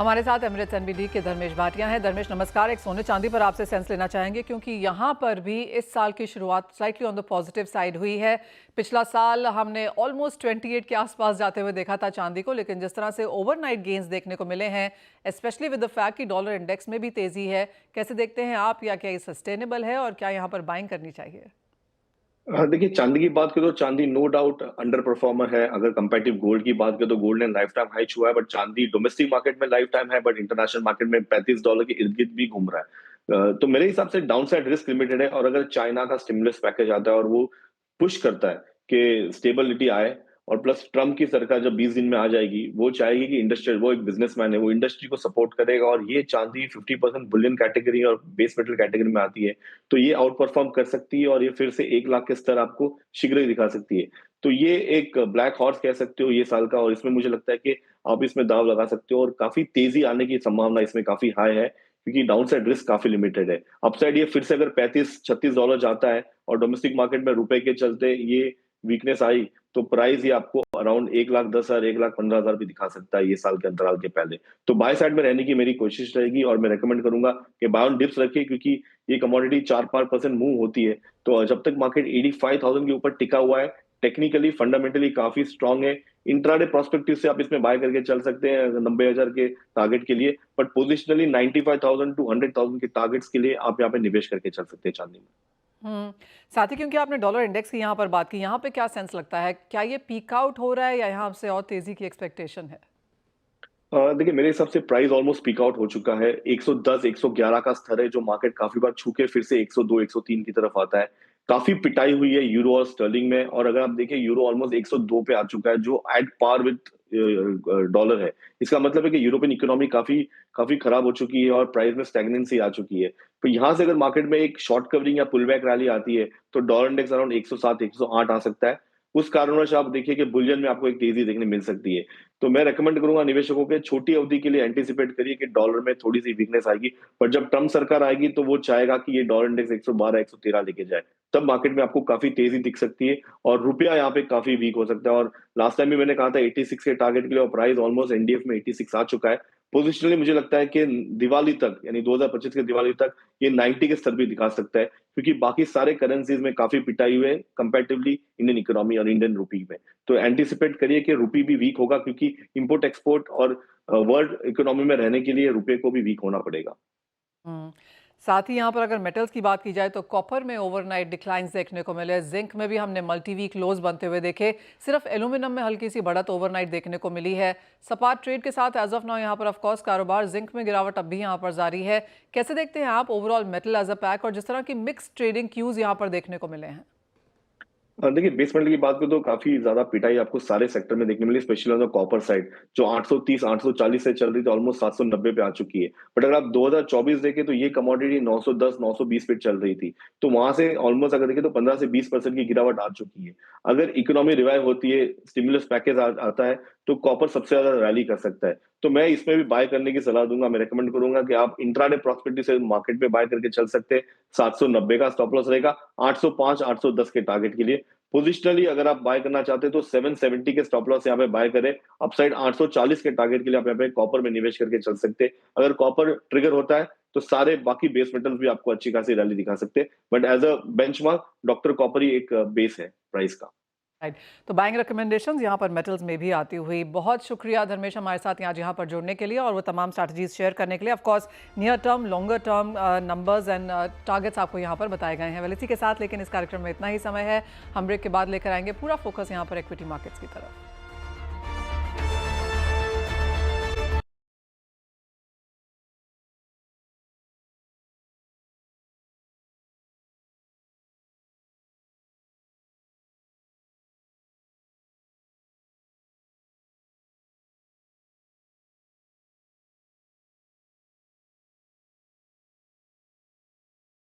हमारे साथ Emirates NBD के धर्मेश भाटिया हैं। धर्मेश नमस्कार। एक सोने चांदी पर आपसे सेंस लेना चाहेंगे क्योंकि यहाँ पर भी इस साल की शुरुआत slightly on the positive side हुई है। पिछला साल हमने ऑलमोस्ट 28 के आसपास जाते हुए देखा था चांदी को, लेकिन जिस तरह से ओवरनाइट गेन्स देखने को मिले हैं, स्पेशली विद द फैक्ट कि डॉलर इंडेक्स में भी तेजी है, कैसे देखते हैं आप? या क्या ये सस्टेनेबल है और क्या यहाँ पर बाइंग करनी चाहिए? हाँ, देखिए चांदी की बात करें तो चांदी नो डाउट अंडर परफॉर्मर है। अगर कंपैरेटिव गोल्ड की बात करें तो गोल्ड ने लाइफ टाइम हाई छुआ है, बट चांदी डोमेस्टिक मार्केट में लाइफ टाइम है, बट इंटरनेशनल मार्केट में $35 के इर्द गिर्द भी घूम रहा है। तो मेरे हिसाब से डाउन साइड रिस्क लिमिटेड है। और अगर चाइना का स्टिमुलस पैकेज आता है और वो पुश करता है कि स्टेबिलिटी आए, और प्लस ट्रम्प की सरकार जब 20 दिन में आ जाएगी, वो चाहेगी कि इंडस्ट्रियल, वो एक बिजनेसमैन है, वो इंडस्ट्री को सपोर्ट करेगा। और ये चांदी 50% बुलियन कैटेगरी और बेस मेटल कैटेगरी में आती है, तो ये आउट परफॉर्म कर सकती है और ये फिर से 1 लाख के स्तर आपको शीघ्र ही दिखा सकती है। तो ये एक ब्लैक हॉर्स कह सकते हो ये साल का, और इसमें मुझे लगता है कि आप इसमें दाव लगा सकते हो और काफी तेजी आने की संभावना इसमें काफी हाई है, क्योंकि डाउन साइड रिस्क काफी लिमिटेड है। अपसाइड ये फिर से अगर $35-36 जाता है और डोमेस्टिक मार्केट में रुपए के चलते ये वीकनेस आई, तो प्राइस ये आपको अराउंड 1,10,000 1,15,000 भी दिखा सकता है ये साल के अंतराल के पहले। तो बाय साइड में रहने की मेरी कोशिश रहेगी और मैं रेकमेंड करूंगा कि बाय ऑन डिप्स रखिए, क्योंकि ये कमोडिटी 4-5% मूव होती है। तो जब तक मार्केट 85,000 के ऊपर टिका हुआ है, टेक्निकली फंडामेंटली काफी स्ट्रांग है। इंट्राडे प्रोस्पेक्टिव से आप इसमें बाय करके चल सकते हैं 90,000 के टारगेट के लिए, बट पोजिशनली 95,000 टू 100,000 के टारगेट्स के लिए आप यहाँ पे निवेश करके चल सकते हैं चांदी में। साथ ही क्योंकि आपने डॉलर इंडेक्स की यहाँ पर बात की, यहाँ पे क्या सेंस लगता है? क्या ये पीक आउट हो रहा है या यहाँ से और तेजी की एक्सपेक्टेशन है? देखिए मेरे हिसाब से प्राइस ऑलमोस्ट पीक आउट हो चुका है। 110 111 का स्तर है जो मार्केट काफी बार छू के फिर से 102 103 की तरफ आता है। काफी पिटाई हुई है यूरो और स्टर्लिंग में, और अगर आप देखें यूरो ऑलमोस्ट 102 पे आ चुका है, जो एट पार विद डॉलर है। इसका मतलब है कि यूरोपियन इकोनॉमी काफी काफी खराब हो चुकी है और प्राइस में स्टैग्नेंसी आ चुकी है। तो यहाँ से अगर मार्केट में एक शॉर्ट कवरिंग या पुल बैक रैली आती है, तो डॉलर इंडेक्स अराउंड 107 108 आ सकता है। उस कारणवश आप देखिए कि बुलियन में आपको एक तेजी देखने मिल सकती है। तो मैं रेकमेंड करूंगा निवेशकों के छोटी अवधि के लिए एंटीसिपेट करिए कि डॉलर में थोड़ी सी वीकनेस आएगी, पर जब ट्रम्प सरकार आएगी तो वो चाहेगा कि ये डॉलर इंडेक्स 112 113 लेके जाए, तब मार्केट में आपको काफी तेजी दिख सकती है और रुपया यहाँ पे काफी वीक हो सकता है। और लास्ट टाइम भी मैंने कहा था 86 के टारगेट के लिए, और प्राइस ऑलमोस्ट एनडीएफ में 86 आ चुका है। पोजिशनली मुझे लगता है कि दिवाली तक, यानी 2025 के दिवाली तक, ये 90 के स्तर भी दिखा सकता है, क्योंकि बाकी सारे करेंसीज में काफी पिटाई हुए कंपैरेटिवली इंडियन इकोनॉमी और इंडियन रूपी में। तो एंटीसिपेट करिए कि रूपी भी वीक होगा, क्योंकि इंपोर्ट एक्सपोर्ट और वर्ल्ड इकोनॉमी में रहने के लिए रुपए को भी वीक होना पड़ेगा। हम्म साथ ही यहाँ पर अगर मेटल्स की बात की जाए तो कॉपर में ओवरनाइट डिक्लाइंस देखने को मिले, जिंक में भी हमने मल्टी वीक लोज बनते हुए देखे, सिर्फ एल्यूमिनियम में हल्की सी बढ़त ओवरनाइट देखने को मिली है। सपाट ट्रेड के साथ एज ऑफ नाउ यहाँ पर ऑफकोर्स कारोबार, जिंक में गिरावट अब भी यहाँ पर जारी है। कैसे देखते हैं आप overall metal as a pack और जिस तरह की मिक्स ट्रेडिंग क्यूज यहाँ पर देखने को मिले हैं? देखिए बेस मेटल की बात करें तो काफी ज्यादा पिटाई आपको सारे सेक्टर में देखने मिली, specially on the copper side, जो 830 840 से चल रही थी, ऑलमोस्ट 790 पे आ चुकी है। बट अगर आप 2024 देखें तो ये कमोडिटी 910 920 पे चल रही थी, तो वहां से ऑलमोस्ट अगर देखें तो 15 से 20% की गिरावट आ चुकी है। अगर इकोनॉमी रिवाइव होती है, स्टिमुलस पैकेज आता है, तो कॉपर सबसे ज्यादा रैली कर सकता है। तो मैं इसमें भी बाय करने की सलाह दूंगा। मैं रेकमेंड करूंगा कि आप इंट्राडे प्रॉस्पेक्टिव से मार्केट में बाय करके चल सकते हैं। 790 का स्टॉप लॉस रहेगा, 805 810 के टारगेट के लिए। पोजिशनली अगर आप बाय करना चाहते हैं तो 770 के स्टॉप लॉस यहाँ पे बाय करें। अपसाइड 840 के टारगेट के लिए आप यहाँ पे कॉपर में निवेश करके चल सकते हैं। अगर कॉपर ट्रिगर होता है तो सारे बाकी बेस मेटल्स भी आपको अच्छी खासी रैली दिखा सकते हैं, but as a benchmark doctor copper ही एक बेस है प्राइस का। राइट, तो बाइंग रिकमेंडेशंस यहाँ पर मेटल्स में भी आती हुई। बहुत शुक्रिया धर्मेश हमारे साथ यहाँ पर जुड़ने के लिए और वो तमाम स्ट्रैटेजीज शेयर करने के लिए। Of course near term longer term numbers and targets आपको यहाँ पर बताए गए हैं। वेल इसी के साथ लेकिन इस कार्यक्रम में इतना ही समय है, हम ब्रेक के बाद लेकर आएंगे पूरा फोकस यहाँ पर इक्विटी मार्केट्स की तरफ।